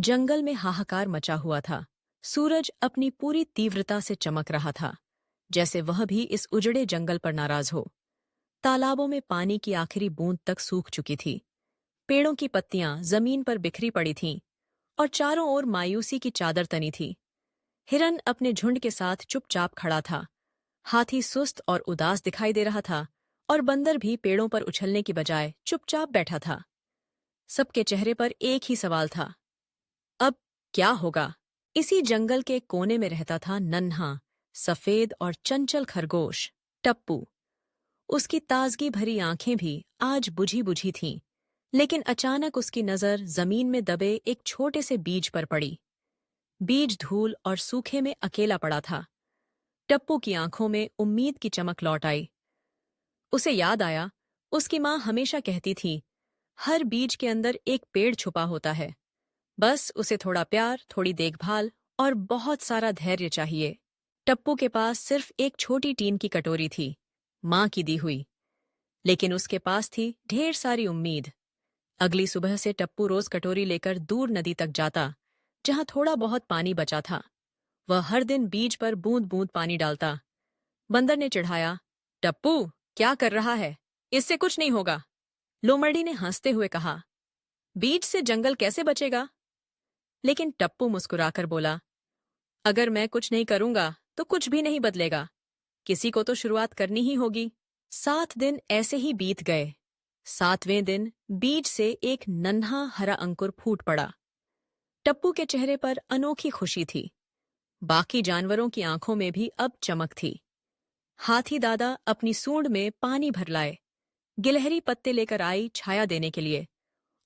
जंगल में हाहाकार मचा हुआ था। सूरज अपनी पूरी तीव्रता से चमक रहा था, जैसे वह भी इस उजड़े जंगल पर नाराज हो। तालाबों में पानी की आखिरी बूंद तक सूख चुकी थी। पेड़ों की पत्तियां जमीन पर बिखरी पड़ी थीं और चारों ओर मायूसी की चादर तनी थी। हिरन अपने झुंड के साथ चुपचाप खड़ा था। हाथी सुस्त और उदास दिखाई दे रहा था और बंदर भी पेड़ों पर उछलने की बजाय चुपचाप बैठा था। सबके चेहरे पर एक ही सवाल था, अब क्या होगा? इसी जंगल के कोने में रहता था नन्हा, सफेद और चंचल खरगोश, टप्पू। उसकी ताजगी भरी आंखें भी आज बुझी बुझी थीं, लेकिन अचानक उसकी नजर जमीन में दबे एक छोटे से बीज पर पड़ी। बीज धूल और सूखे में अकेला पड़ा था। टप्पू की आंखों में उम्मीद की चमक लौट आई। उसे याद आया, उसकी माँ हमेशा कहती थी, हर बीज के अंदर एक पेड़ छुपा होता है। बस उसे थोड़ा प्यार, थोड़ी देखभाल और बहुत सारा धैर्य चाहिए। टप्पू के पास सिर्फ एक छोटी टीन की कटोरी थी, माँ की दी हुई, लेकिन उसके पास थी ढेर सारी उम्मीद। अगली सुबह से टप्पू रोज कटोरी लेकर दूर नदी तक जाता, जहां थोड़ा बहुत पानी बचा था। वह हर दिन बीज पर बूंद बूंद पानी डालता। बंदर ने चिढ़ाया, टप्पू, क्या कर रहा है? इससे कुछ नहीं होगा। लोमड़ी ने हंसते हुए कहा, बीज से जंगल कैसे बचेगा? लेकिन टप्पू मुस्कुराकर बोला, अगर मैं कुछ नहीं करूंगा तो कुछ भी नहीं बदलेगा। किसी को तो शुरुआत करनी ही होगी। 7 दिन ऐसे ही बीत गए। 7वें दिन बीज से एक नन्हा हरा अंकुर फूट पड़ा। टप्पू के चेहरे पर अनोखी खुशी थी। बाकी जानवरों की आंखों में भी अब चमक थी। हाथी दादा अपनी सूंड में पानी भर लाए, गिलहरी पत्ते लेकर आई छाया देने के लिए,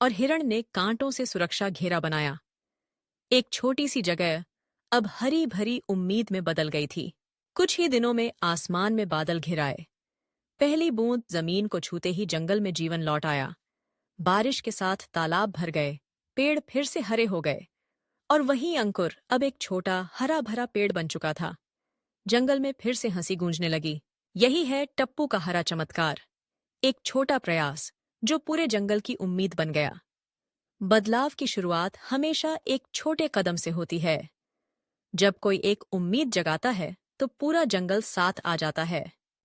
और हिरण ने कांटों से सुरक्षा घेरा बनाया। एक छोटी सी जगह अब हरी भरी उम्मीद में बदल गई थी। कुछ ही दिनों में आसमान में बादल घिर आए। पहली बूंद जमीन को छूते ही जंगल में जीवन लौट आया। बारिश के साथ तालाब भर गए, पेड़ फिर से हरे हो गए, और वही अंकुर अब एक छोटा हरा भरा पेड़ बन चुका था। जंगल में फिर से हंसी गूंजने लगी। यही है टप्पू का हरा चमत्कार, एक छोटा प्रयास जो पूरे जंगल की उम्मीद बन गया। बदलाव की शुरुआत हमेशा एक छोटे कदम से होती है। जब कोई एक उम्मीद जगाता है तो पूरा जंगल साथ आ जाता है।